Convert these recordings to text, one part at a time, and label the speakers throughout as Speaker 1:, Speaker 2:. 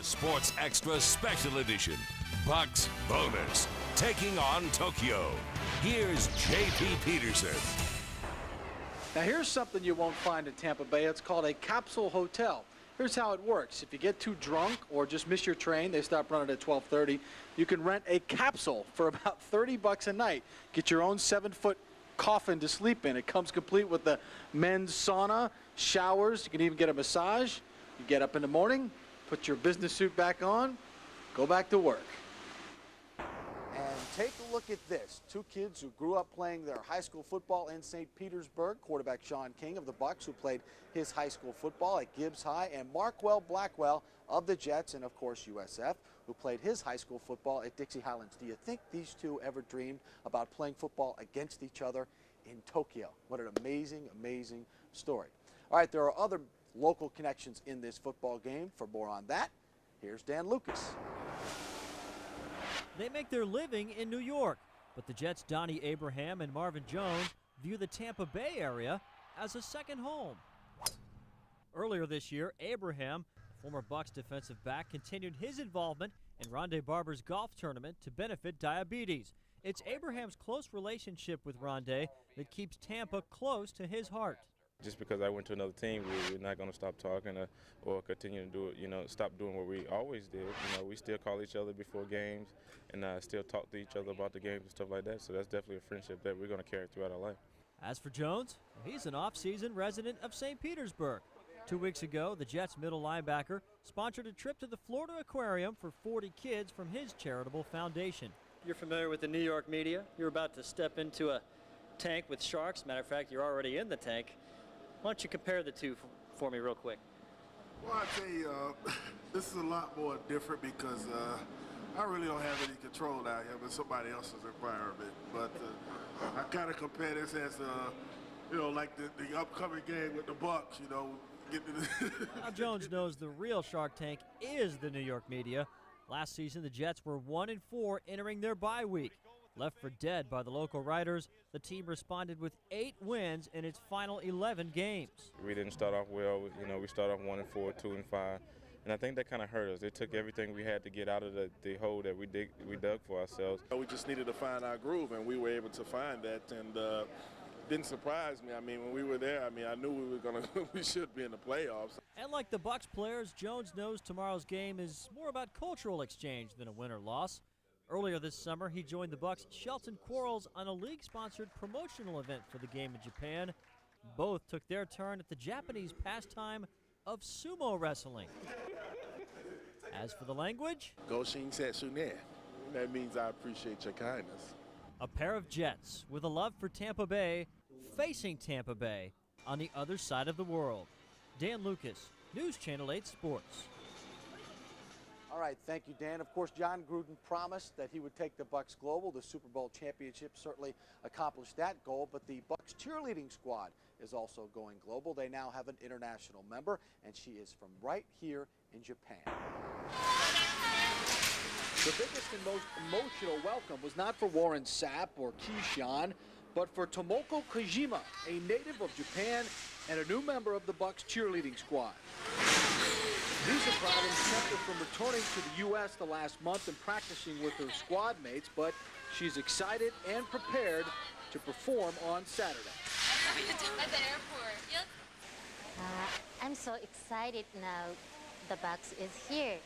Speaker 1: Sports Extra Special Edition. Bucs Bonus. Taking on Tokyo. Here's J.P. Peterson.
Speaker 2: Now here's something you won't find in Tampa Bay. It's called a Capsule Hotel. Here's how it works. If you get too drunk or just miss your train, they stop running at 12:30, you can rent a capsule for about $30 a night. Get your own 7-foot coffin to sleep in. It comes complete with the men's sauna, showers. You can even get a massage. You get up in the morning, put your business suit back on, go back to work.
Speaker 3: And take a look at this. Two kids who grew up playing their high school football in St. Petersburg. Quarterback Sean King of the Bucs, who played his high school football at Gibbs High, and Markwell Blackwell of the Jets, and of course USF, who played his high school football at Dixie Highlands. Do you think these two ever dreamed about playing football against each other in Tokyo? What an amazing, amazing story. All right, there are other local connections in this football game. For more on that, here's Dan Lucas.
Speaker 4: They make their living in New York, but the Jets' Donnie Abraham and Marvin Jones view the Tampa Bay area as a second home. Earlier this year, Abraham, a former Bucs defensive back, continued his involvement in Rondé Barber's golf tournament to benefit diabetes. It's Abraham's close relationship with Rondé that keeps Tampa close to his heart.
Speaker 5: Just because I went to another team, we're not going to stop talking or continue to do it, stop doing what we always did. We still call each other before games and still talk to each other about the games and stuff like that. So that's definitely a friendship that we're going to carry throughout our life.
Speaker 4: As for Jones, he's an off-season resident of St. Petersburg. 2 weeks ago, the Jets' middle linebacker sponsored a trip to the Florida Aquarium for 40 kids from his charitable foundation.
Speaker 6: You're familiar with the New York media. You're about to step into a tank with sharks. Matter of fact, you're already in the tank. Why don't you compare the two for me real quick?
Speaker 7: Well, I tell you, this is a lot more different because I really don't have any control out here, but somebody else's environment. But I kind of compare this as, like the upcoming game with the Bucs,
Speaker 4: Now Jones knows the real Shark Tank is the New York media. Last season, the Jets were 1-4 entering their bye week. Left for dead by the local writers, the team responded with 8 wins in its final 11 games.
Speaker 5: We didn't start off well. We started off 1-4, 2-5, and I think that kind of hurt us. They took everything we had to get out of the hole that we dug for ourselves.
Speaker 7: We just needed to find our groove, and we were able to find that, and didn't surprise me. I mean, when we were there, I knew we should be in the playoffs.
Speaker 4: And like the Bucs players, Jones knows tomorrow's game is more about cultural exchange than a win or loss. Earlier this summer, he joined the Bucs' Shelton Quarles on a league-sponsored promotional event for the game in Japan. Both took their turn at the Japanese pastime of sumo wrestling. As for the language,
Speaker 7: Goshin Setsune. That means I appreciate your kindness.
Speaker 4: a pair of Jets with a love for Tampa Bay, facing Tampa Bay on the other side of the world. Dan Lucas, News Channel 8 Sports.
Speaker 3: All right, thank you, Dan. Of course, John Gruden promised that he would take the Bucs global. The Super Bowl championship certainly accomplished that goal, but the Bucs cheerleading squad is also going global. They now have an international member, and she is from right here in Japan. The biggest and most emotional welcome was not for Warren Sapp or Keyshawn, but for Tomoko Kojima, a native of Japan and a new member of the Bucs cheerleading squad. Visa problems kept her from returning to the U.S. the last month and practicing with her squad mates, but she's excited and prepared to perform on Saturday.
Speaker 8: At the airport. Yep.
Speaker 9: I'm so excited now the Bucs is here,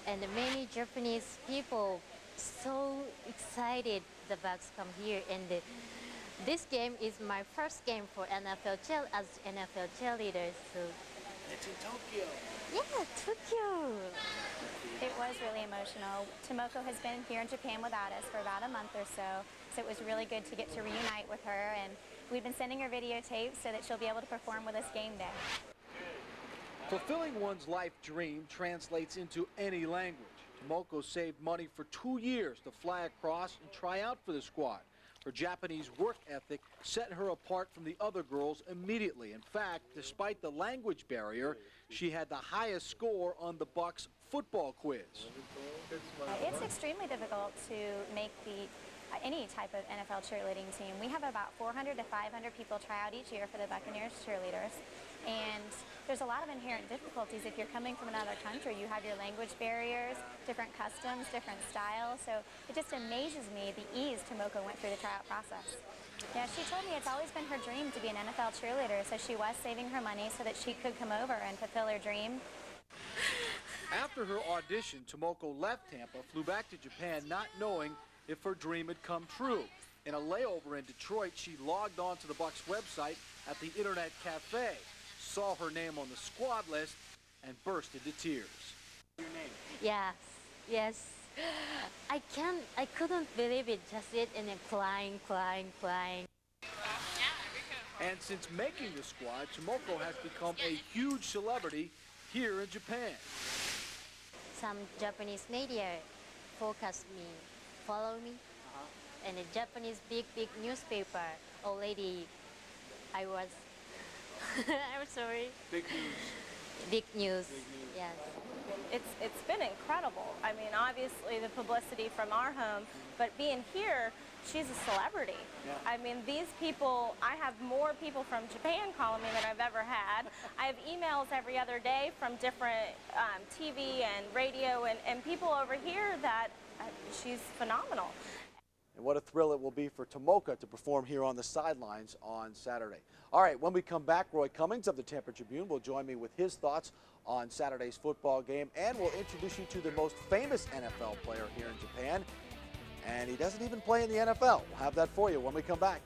Speaker 9: and many Japanese people so excited the Bucs come here, and this game is my first game for NFL as NFL cheerleader. So
Speaker 3: it's in Tokyo.
Speaker 9: Yeah, Tokyo.
Speaker 8: It was really emotional. Tomoko has been here in Japan without us for about a month or so it was really good to get to reunite with her, and we've been sending her videotapes so that she'll be able to perform with us game day.
Speaker 3: Fulfilling one's life dream translates into any language. Tomoko saved money for 2 years to fly across and try out for the squad. Her Japanese work ethic set her apart from the other girls immediately. In fact, despite the language barrier, she had the highest score on the Bucs football quiz.
Speaker 8: It's extremely difficult to make the any type of NFL cheerleading team. We have about 400 to 500 people try out each year for the Buccaneers cheerleaders, and there's a lot of inherent difficulties if you're coming from another country. You have your language barriers, different customs, different styles, so it just amazes me the ease Tomoko went through the tryout process. Yeah, she told me it's always been her dream to be an NFL cheerleader, so she was saving her money so that she could come over and fulfill her dream.
Speaker 2: After her audition, Tomoko left Tampa, flew back to Japan, not knowing if her dream had come true. In a layover in Detroit, she logged on to the Bucs website at the Internet Cafe, saw her name on the squad list, and burst into tears. Your name?
Speaker 9: Yes. I couldn't believe it, just it, and then crying.
Speaker 2: And since making the squad, Tomoko has become a huge celebrity here in Japan.
Speaker 9: Some Japanese media focus me, follow me, and the Japanese big newspaper already, I was, I'm sorry.
Speaker 2: Big news.
Speaker 9: Big news, yes.
Speaker 10: It's been incredible. I mean, obviously the publicity from our home, but being here, she's a celebrity.
Speaker 2: Yeah.
Speaker 10: I mean, these people, I have more people from Japan calling me than I've ever had. I have emails every other day from different TV and radio and people over here that she's phenomenal.
Speaker 3: And what a thrill it will be for Tomoko to perform here on the sidelines on Saturday. All right, when we come back, Roy Cummings of the Tampa Tribune will join me with his thoughts on Saturday's football game, and we'll introduce you to the most famous NFL player here in Japan. And he doesn't even play in the NFL. We'll have that for you when we come back.